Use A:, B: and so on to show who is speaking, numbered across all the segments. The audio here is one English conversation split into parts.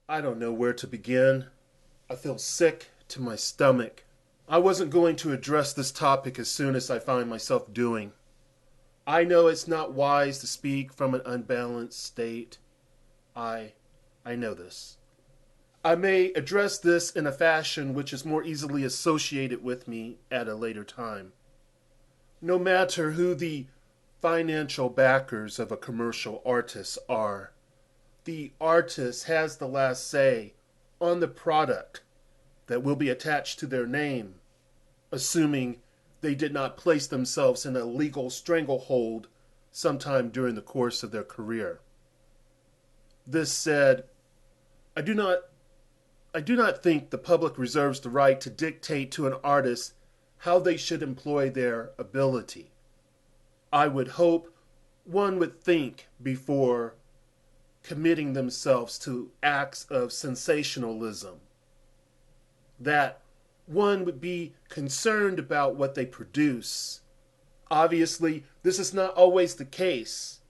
A: I don't know where to begin. I feel sick to my stomach. I wasn't going to address this topic as soon as I find myself doing. I know it's not wise to speak from an unbalanced state. I know this. I may address this in a fashion which is more easily associated with me at a later time. No matter who the financial backers of a commercial artist are, the artist has the last say on the product that will be attached to their name, assuming they did not place themselves in a legal stranglehold sometime during the course of their career. This said, I do not think the public reserves the right to dictate to an artist how they should employ their ability. I would hope one would think before committing themselves to acts of sensationalism, that one would be concerned about what they produce. Obviously, this is not always the case.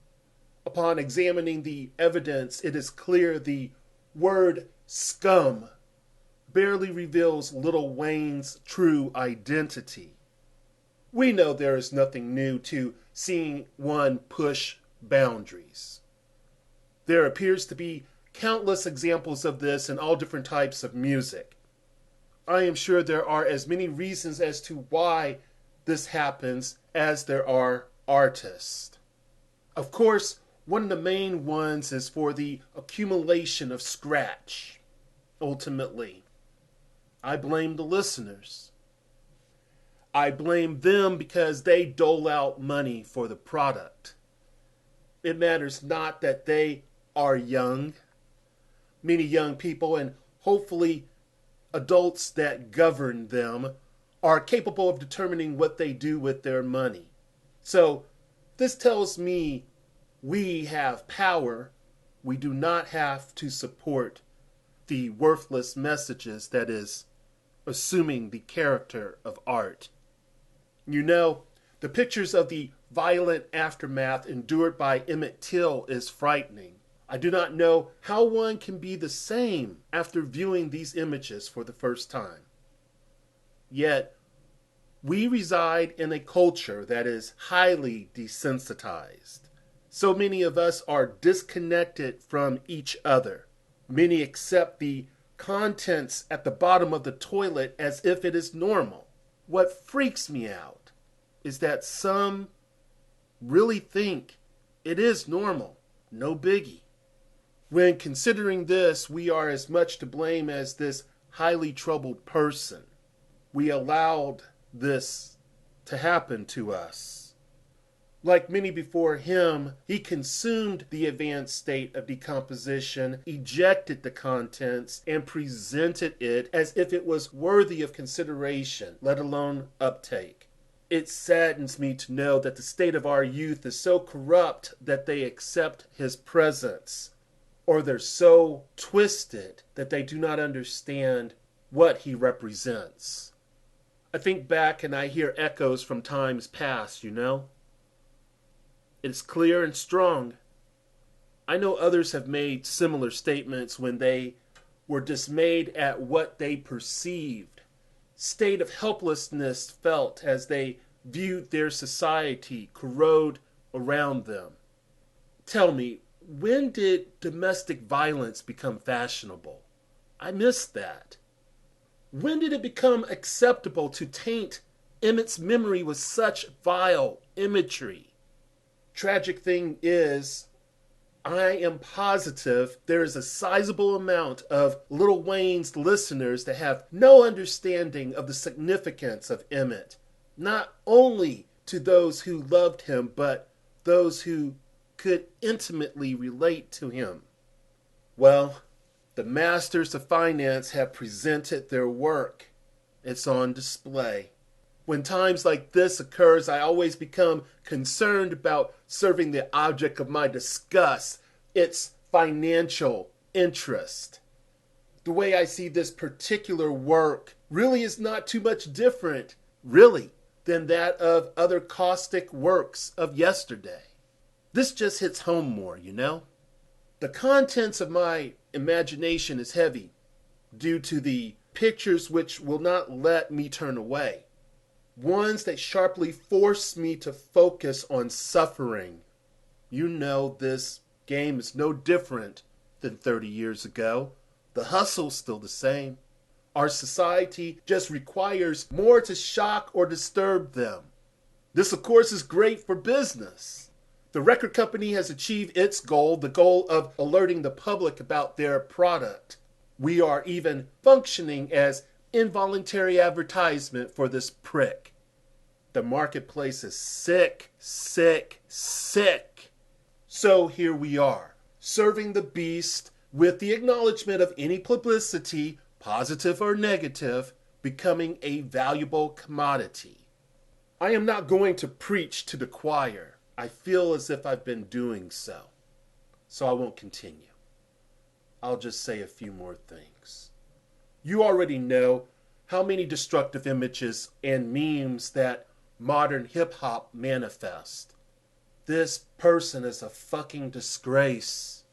A: Upon examining the evidence, it is clear the word scum barely reveals Lil Wayne's true identity. We know there is nothing new to seeing one push boundaries. There appears to be countless examples of this in all different types of music. I am sure there are as many reasons as to why this happens as there are artists. Of course, one of the main ones is for the accumulation of scratch. Ultimately, I blame the listeners. I blame them because they dole out money for the product. It matters not that they are young. Many young people, and hopefully adults that govern them, are capable of determining what they do with their money. So this tells me we have power. We do not have to support the worthless messages that is assuming the character of art. You know, the pictures of the violent aftermath endured by Emmett Till is frightening. I do not know how one can be the same after viewing these images for the first time. Yet, we reside in a culture that is highly desensitized. So many of us are disconnected from each other. Many accept the contents at the bottom of the toilet as if it is normal. What freaks me out is that some really think it is normal, no biggie. When considering this, we are as much to blame as this highly troubled person. We allowed this to happen to us. Like many before him, he consumed the advanced state of decomposition, ejected the contents, and presented it as if it was worthy of consideration, let alone uptake. It saddens me to know that the state of our youth is so corrupt that they accept his presence, or they're so twisted that they do not understand what he represents. I think back and I hear echoes from times past, you know? It's clear and strong. I know others have made similar statements when they were dismayed at what they perceived, state of helplessness felt as they viewed their society corrode around them. Tell me, when did domestic violence become fashionable? I missed that. When did it become acceptable to taint Emmett's memory with such vile imagery? Tragic thing is, I am positive there is a sizable amount of Lil Wayne's listeners that have no understanding of the significance of Emmett, not only to those who loved him, but those who could intimately relate to him. Well, the masters of finance have presented their work. It's on display. When times like this occurs, I always become concerned about serving the object of my disgust, its financial interest. The way I see this particular work really is not too much different, really, than that of other caustic works of yesterday. This just hits home more, you know? The contents of my imagination is heavy due to the pictures which will not let me turn away. Ones that sharply force me to focus on suffering. You know this game is no different than 30 years ago. The hustle's still the same. Our society just requires more to shock or disturb them. This, of course, is great for business. The record company has achieved its goal, the goal of alerting the public about their product. We are even functioning as involuntary advertisement for this prick. The marketplace is sick, sick, sick. So here we are, serving the beast with the acknowledgement of any publicity, positive or negative, becoming a valuable commodity. I am not going to preach to the choir. I feel as if I've been doing so. So I won't continue. I'll just say a few more things. You already know how many destructive images and memes that modern hip-hop manifest. This person is a fucking disgrace.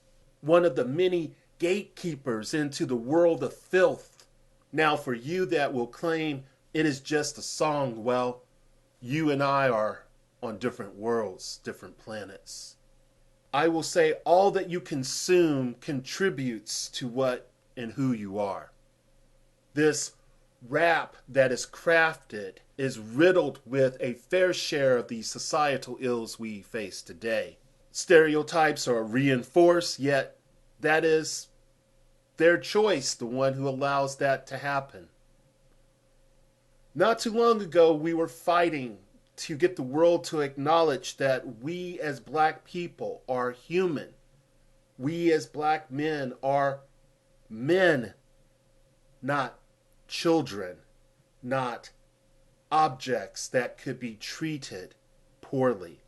A: One of the many gatekeepers into the world of filth. Now for you that will claim it is just a song, well, you and I are on different worlds, different planets. I will say all that you consume contributes to what and who you are. This rap that is crafted is riddled with a fair share of the societal ills we face today. Stereotypes are reinforced, yet that is their choice, the one who allows that to happen. Not too long ago, we were fighting to get the world to acknowledge that we as black people are human. We as black men are men, not children, not objects that could be treated poorly.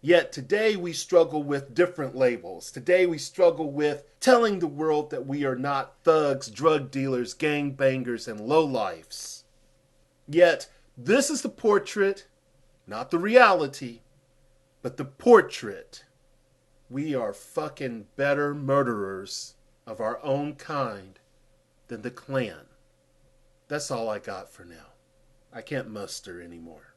A: Yet today we struggle with different labels. Today we struggle with telling the world that we are not thugs, drug dealers, gangbangers, and lowlifes. Yet this is the portrait, not the reality, but the portrait. We are fucking better murderers of our own kind than the Klan. That's all I got for now. I can't muster anymore.